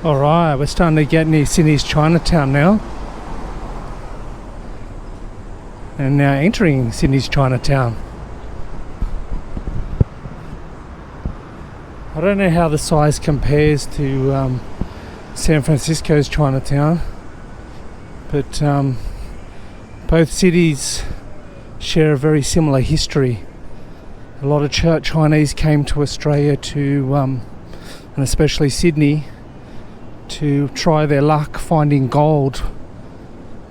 Alright, we're starting to get near Sydney's Chinatown now. And now entering Sydney's Chinatown. I don't know how the size compares to San Francisco's Chinatown, but both cities share a very similar history. A lot of Chinese came to Australia to, and especially Sydney, to try their luck finding gold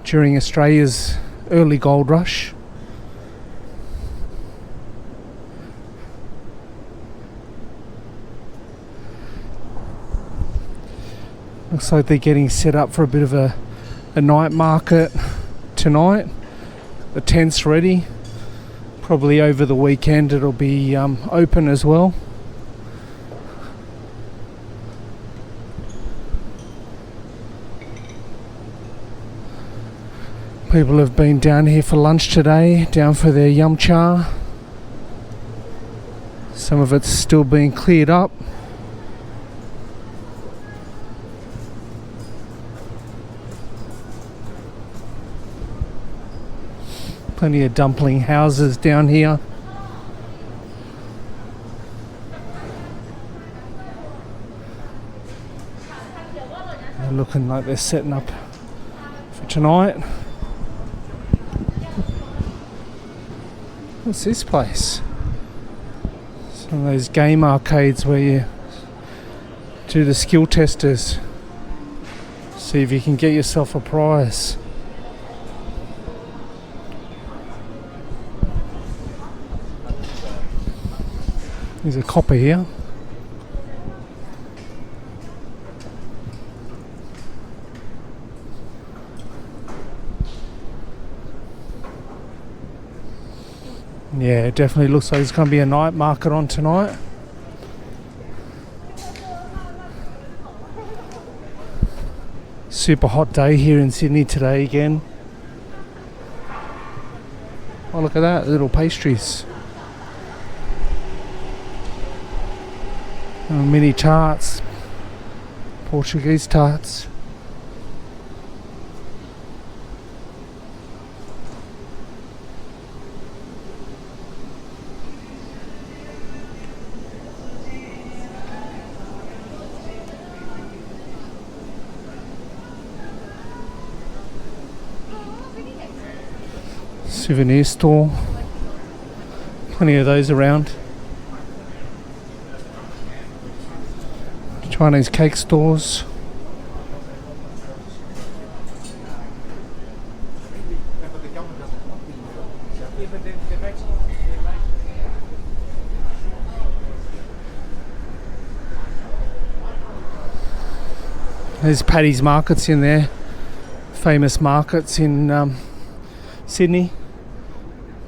during Australia's early gold rush. Looks like they're getting set up for a bit of a night market tonight. The tent's ready. Probably over the weekend it'll be open as well. People have been down here for lunch today, down for their yum cha. Some of it's still being cleared up. Plenty of dumpling houses down here. They're looking like they're setting up for tonight. What's this place? Some of those game arcades where you do the skill testers. See if you can get yourself a prize. There's a copper here. Yeah, it definitely looks like there's going to be a night market on tonight. Super hot day here in Sydney today again. Oh, look at that, little pastries. Mini tarts, Portuguese tarts. Souvenir store, plenty of those around. Chinese cake stores. There's Paddy's markets in there, famous markets in Sydney.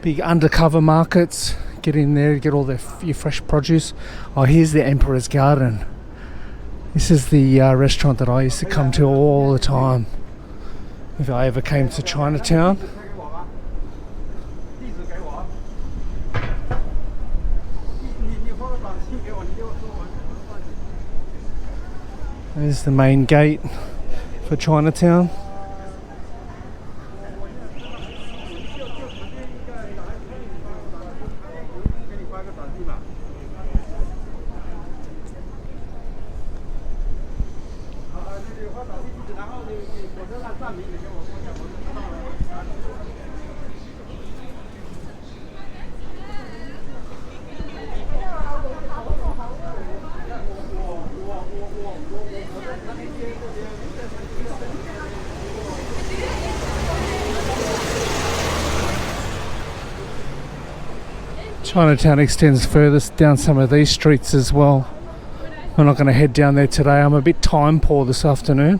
Big undercover markets. Get in there, get all your fresh produce. Oh, here's the Emperor's Garden. This is the restaurant that I used to come to all the time if I ever came to Chinatown. There's the main gate for Chinatown. Chinatown extends further down some of these streets as well. I'm not going to head down there today. I'm a bit time poor this afternoon.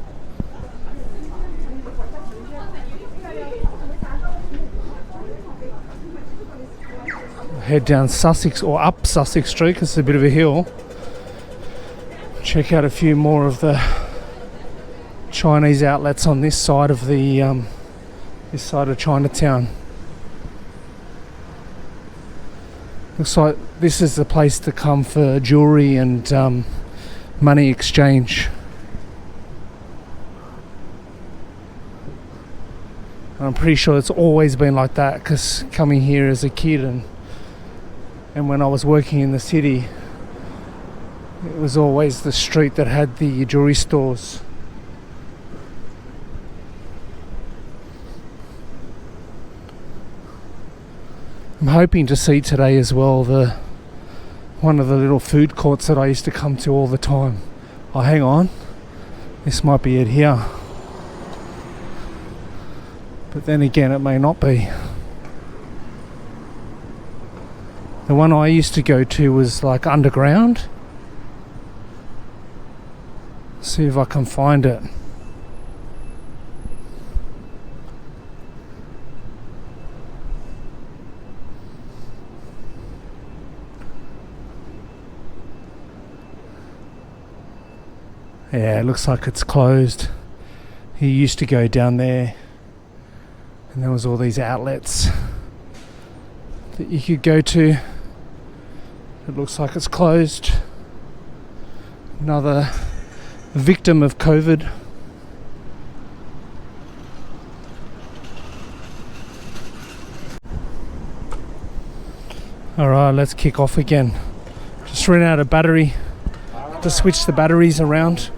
Head down Sussex or up Sussex Street because it's a bit of a hill. Check out a few more of the Chinese outlets on this side of the this side of Chinatown. Looks like this is the place to come for jewellery and money exchange. I'm pretty sure it's always been like that, because coming here as a kid and when I was working in the city, it was always the street that had the jewelry stores. I'm hoping to see today as well one of the little food courts that I used to come to all the time. Oh, hang on, this might be it here, but then again it may not be. The one I used to go to was like underground. See if I can find it. Yeah, it looks like it's closed. He used to go down there, and there was all these outlets that you could go to. It looks like it's closed. Another victim of COVID. Alright, let's kick off again. Just ran out of battery. To switch the batteries around.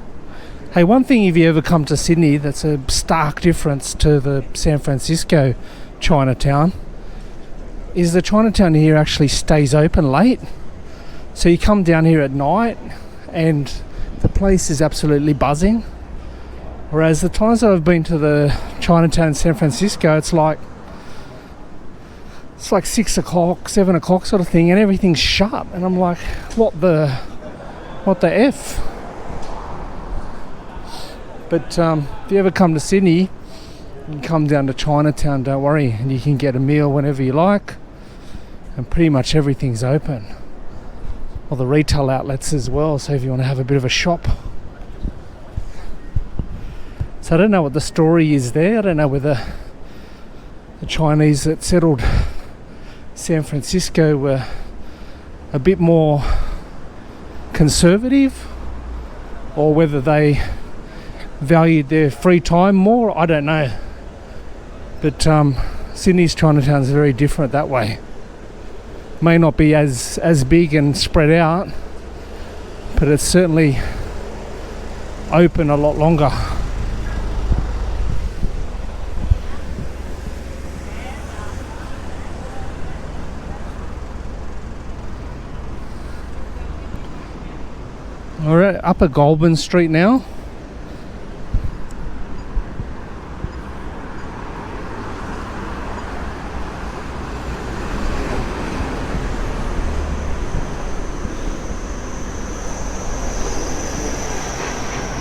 Hey, one thing if you ever come to Sydney that's a stark difference to the San Francisco Chinatown is the Chinatown here actually stays open late. So you come down here at night and the place is absolutely buzzing. Whereas the times that I've been to the Chinatown in San Francisco, it's like 6 o'clock, 7 o'clock sort of thing, and everything's shut. And I'm like, what the F? But if you ever come to Sydney, you can come down to Chinatown, don't worry, and you can get a meal whenever you like, and pretty much everything's open. Or the retail outlets as well, so if you want to have a bit of a shop. So I don't know what the story is there. I don't know whether the Chinese that settled San Francisco were a bit more conservative, or whether they valued their free time more. I don't know, but Sydney's Chinatown is very different that way. May not be as big and spread out, but it's certainly open a lot longer. We're at Upper Goulburn Street now.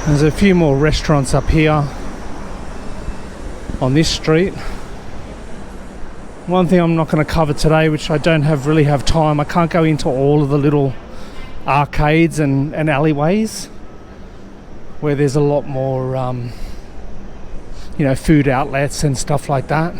There's a few more restaurants up here on this street. One thing I'm not going to cover today, which I don't really have time, I can't go into all of the little arcades and alleyways where there's a lot more food outlets and stuff like that.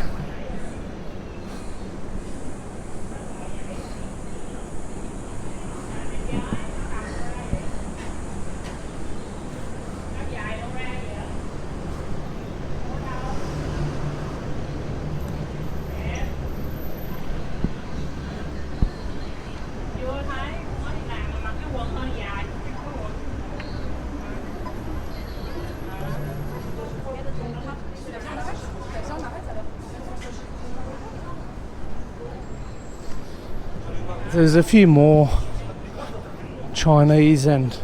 There's a few more Chinese and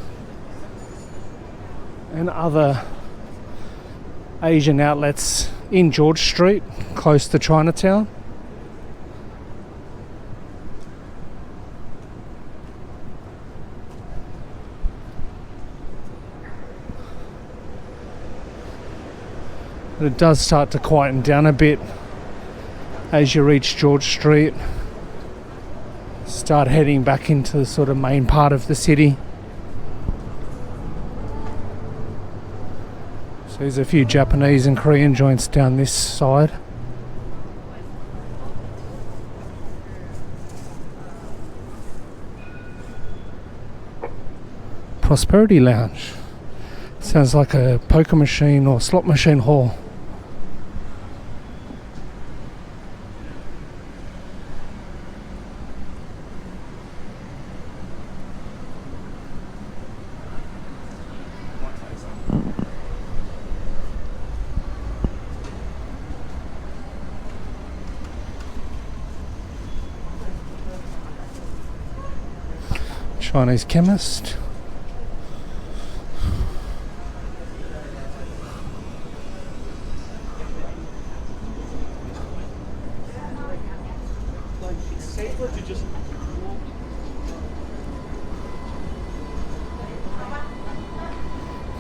other Asian outlets in George Street, close to Chinatown. But it does start to quieten down a bit as you reach George Street. Start heading back into the sort of main part of the city. So there's a few Japanese and Korean joints down this side. Prosperity Lounge. Sounds like a poker machine or slot machine hall. Chinese chemist.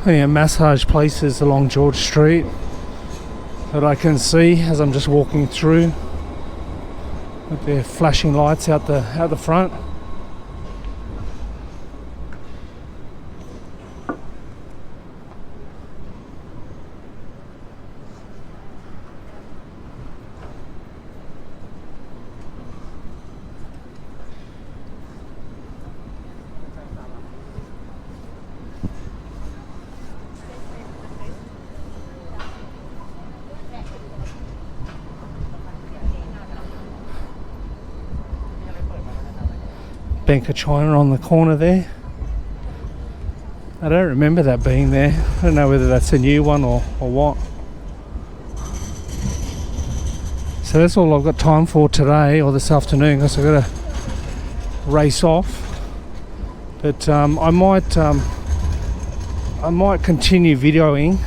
Plenty of massage places along George Street that I can see as I'm just walking through, with their flashing lights out the front. Bank of China on the corner there. I don't remember that being there. I don't know whether that's a new one or what. So that's all I've got time for today or this afternoon, because I've got to race off. But I might continue videoing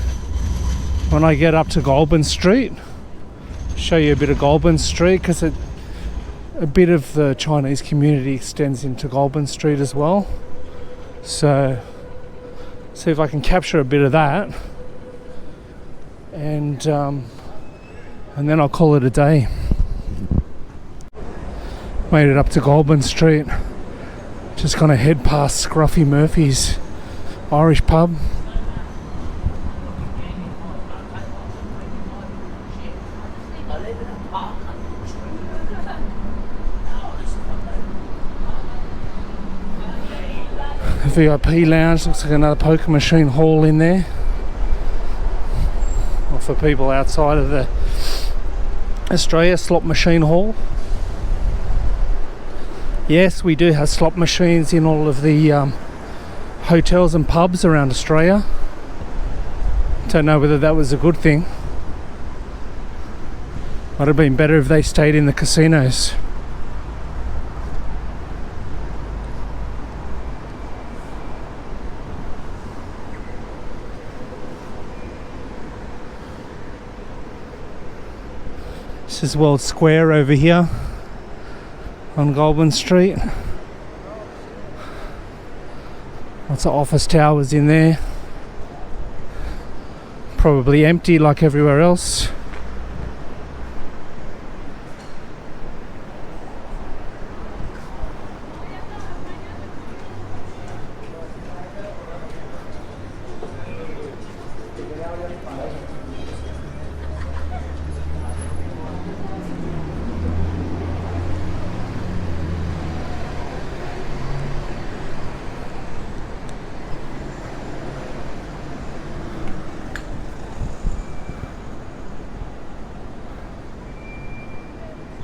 when I get up to Goulburn Street. Show you a bit of Goulburn Street, because a bit of the Chinese community extends into Goulburn Street as well. So see if I can capture a bit of that, and then I'll call it a day. Made it up to Goulburn Street. Just gonna head past Scruffy Murphy's Irish pub. VIP lounge, looks like another poker machine hall in there, or for people outside of the Australia, slot machine hall. Yes, we do have slot machines in all of the hotels and pubs around Australia. Don't know whether that was a good thing. Might have been better if they stayed in the casinos. This is World Square over here on Goulburn Street. Lots of office towers in there. Probably empty like everywhere else.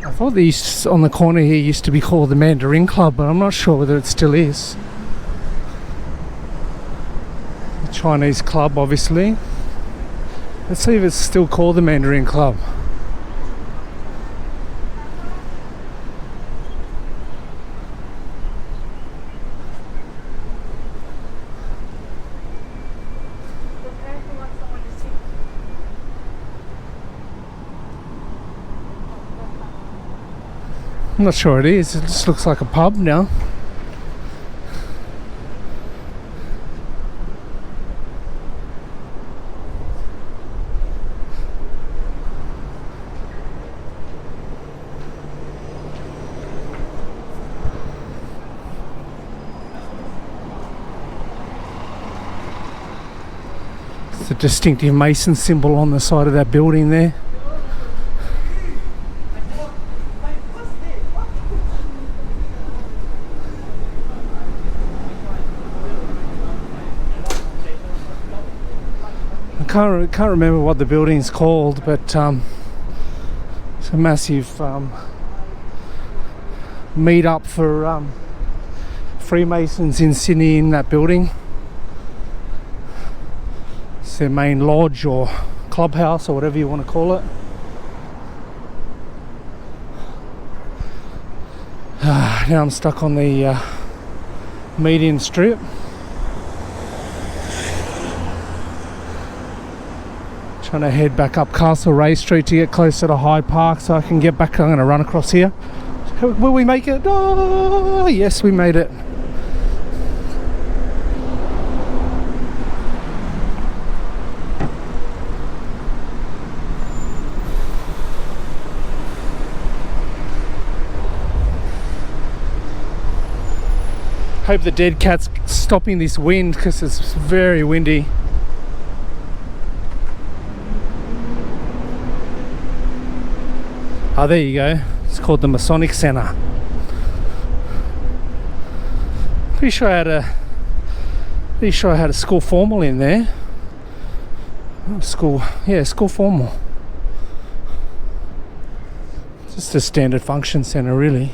I thought these on the corner here used to be called the Mandarin Club, but I'm not sure whether it still is. The Chinese club, obviously. Let's see if it's still called the Mandarin Club. I'm not sure it is. It just looks like a pub now. It's a distinctive Mason symbol on the side of that building there. I can't remember what the building's called, but it's a massive meet up for Freemasons in Sydney in that building. It's their main lodge or clubhouse or whatever you want to call it. Now I'm stuck on the median strip. Trying to head back up Castlereagh Street to get closer to Hyde Park so I can get back. I'm going to run across here. Will we make it? Oh, yes, we made it. Hope the dead cat's stopping this wind because it's very windy. Oh, there you go. It's called the Masonic Center. Pretty sure I had a school formal in there. School formal. Just a standard function center, really.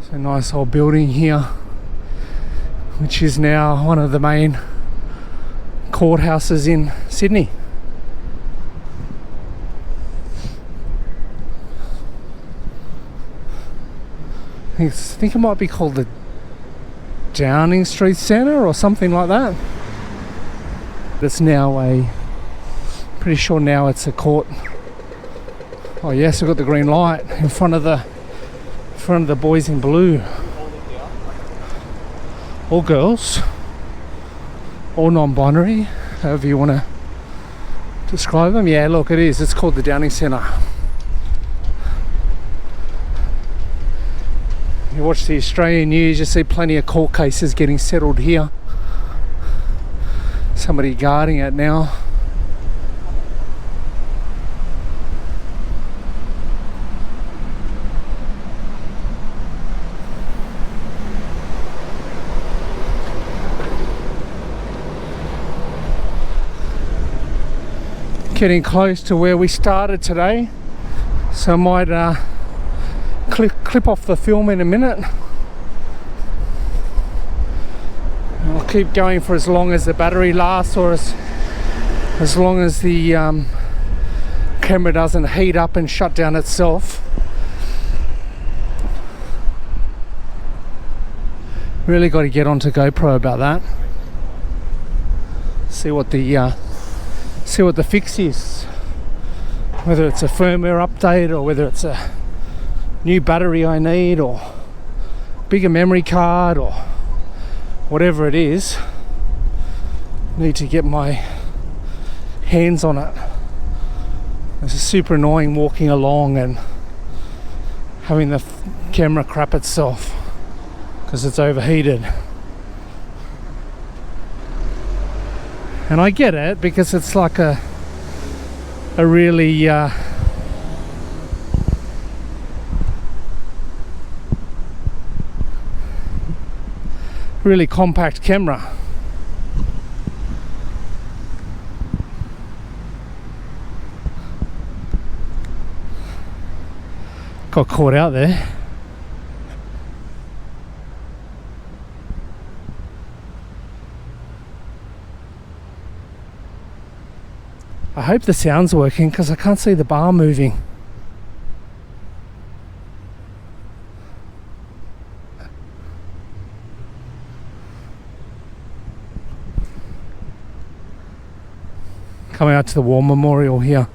It's a nice old building here, which is now one of the main courthouses in Sydney. I think it might be called the Downing Street Centre or something like that. It's now pretty sure now it's a court. Oh yes, we've got the green light in front of the boys in blue. All girls, all non-binary, however you want to describe them. Yeah, look, it is. It's called the Downing Centre. You watch the Australian news, you see plenty of court cases getting settled here. Somebody guarding it now. Getting close to where we started today, so I might clip off the film in a minute. I'll keep going for as long as the battery lasts, or as long as the camera doesn't heat up and shut down itself. Really got to get onto GoPro about that. See what the fix is, whether it's a firmware update or whether it's a new battery I need or bigger memory card or whatever it is. Need to get my hands on it. It's super annoying walking along and having the camera crap itself because it's overheated. And I get it because it's like a really really compact camera. Got caught out there. I hope the sound's working because I can't see the bar moving. Coming out to the War Memorial here.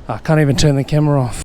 I can't even turn the camera off.